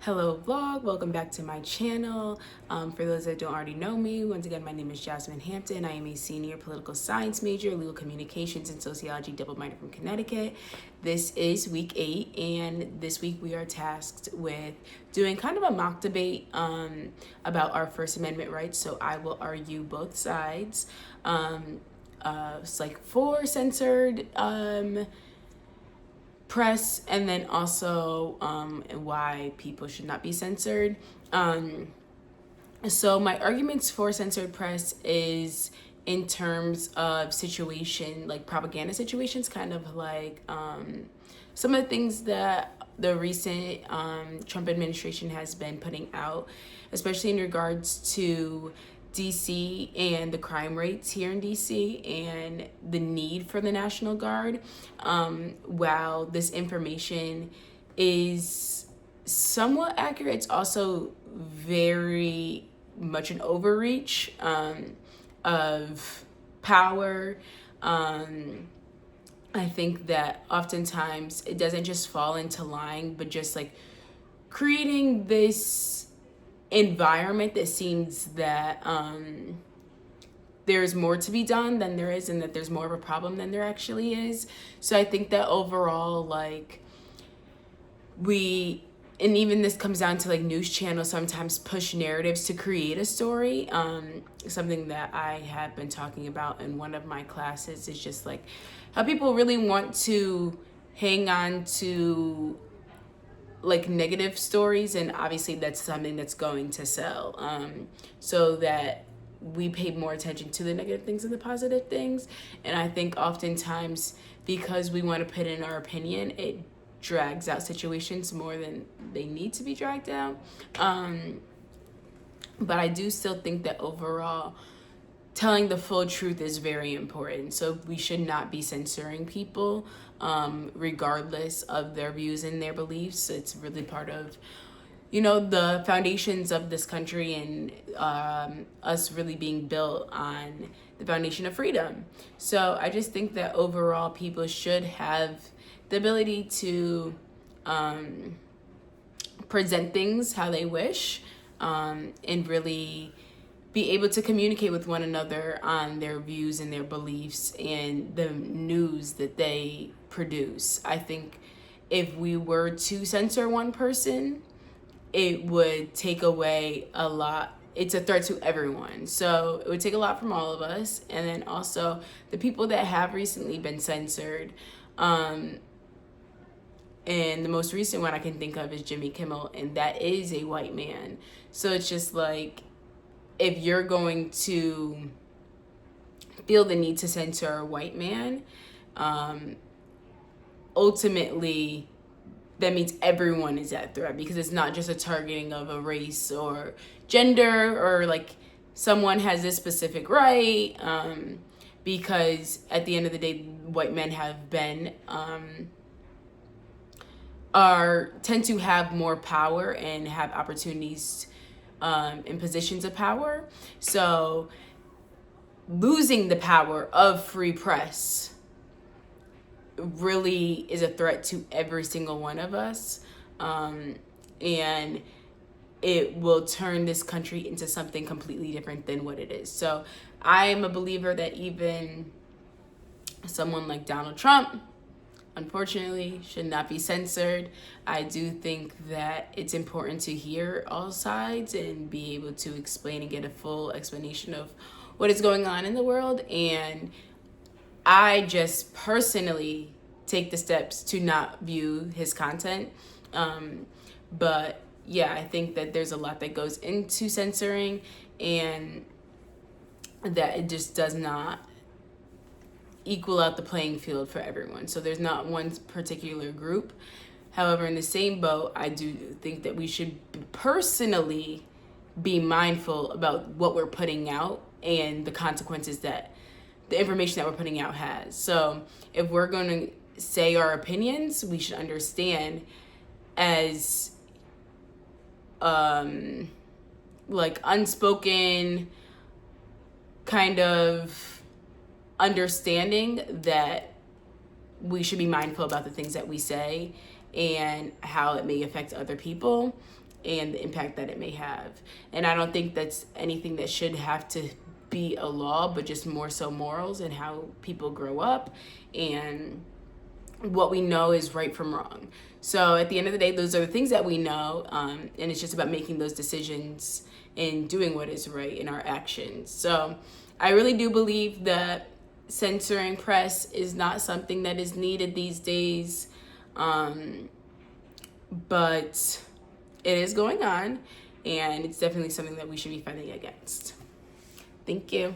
Hello vlog, welcome back to my channel. For those that don't already know me, once again, my name is Jasmine Hampton. I am a senior political science major, legal communications and sociology, double-minded from Connecticut. This is week 8, and this week we are tasked with doing kind of a mock debate about our First Amendment rights. So I will argue both sides. It's like for censored press, and then also why people should not be censored. So my arguments for censored press is in terms of situation, like propaganda situations, kind of like some of the things that the recent Trump administration has been putting out, especially in regards to DC and the crime rates here in DC and the need for the National Guard. While this information is somewhat accurate, it's also very much an overreach of power. I think that oftentimes it doesn't just fall into lying, but just like creating this environment that seems that there's more to be done than there is, and that there's more of a problem than there actually is. So I think that overall, like, and even this comes down to like news channels sometimes push narratives to create a story. Something that I have been talking about in one of my classes is just like how people really want to hang on to like negative stories, and obviously that's something that's going to sell, so that we pay more attention to the negative things and the positive things. And I think oftentimes because we want to put in our opinion, it drags out situations more than they need to be dragged out. But I do still think that overall telling the full truth is very important. So we should not be censoring people regardless of their views and their beliefs. It's really part of, the foundations of this country, and us really being built on the foundation of freedom. So I just think that overall people should have the ability to present things how they wish, and really be able to communicate with one another on their views and their beliefs and the news that they produce. I think if we were to censor one person, it would take away a lot. It's a threat to everyone. So it would take a lot from all of us. And then also the people that have recently been censored, and the most recent one I can think of is Jimmy Kimmel, and that is a white man. So it's just like, if you're going to feel the need to censor a white man, ultimately that means everyone is at threat, because it's not just a targeting of a race or gender or like someone has this specific right, because at the end of the day, white men have been tend to have more power and have opportunities in positions of power. So losing the power of free press really is a threat to every single one of us, and it will turn this country into something completely different than what it is. So I am a believer that even someone like Donald Trump, unfortunately, should not be censored. I do think that it's important to hear all sides and be able to explain and get a full explanation of what is going on in the world. And I just personally take the steps to not view his content. But yeah, I think that there's a lot that goes into censoring, and that it just does not equal out the playing field for everyone. So there's not one particular group. However, in the same boat, I do think that we should personally be mindful about what we're putting out and the consequences that the information that we're putting out has. So if we're going to say our opinions, we should understand as like unspoken kind of understanding that we should be mindful about the things that we say and how it may affect other people. and the impact that it may have. And I don't think that's anything that should have to be a law, but just more so morals and how people grow up and what we know is right from wrong. So at the end of the day, those are the things that we know, and it's just about making those decisions and doing what is right in our actions. So I really do believe that censoring press is not something that is needed these days, but it is going on, and it's definitely something that we should be fighting against. Thank you.